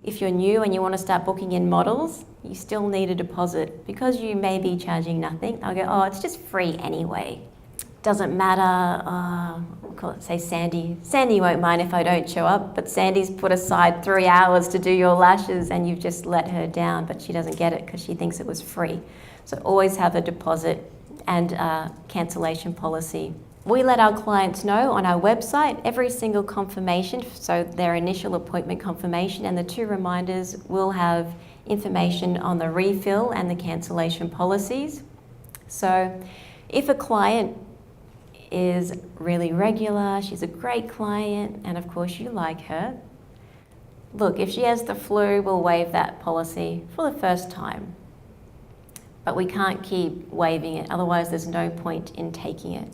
If you're new and you want to start booking in models, you still need a deposit. Because you may be charging nothing, I'll go, oh, it's just free anyway. Doesn't matter, we'll call it, say Sandy. Sandy won't mind if I don't show up, but Sandy's put aside 3 hours to do your lashes and you've just let her down, but she doesn't get it because she thinks it was free. So always have a deposit and a cancellation policy. We let our clients know on our website every single confirmation, so their initial appointment confirmation and the 2 reminders will have information on the refill and the cancellation policies. So if a client is really regular, she's a great client, and of course you like her, look, if she has the flu, we'll waive that policy for the first time. But we can't keep waiving it, otherwise there's no point in taking it.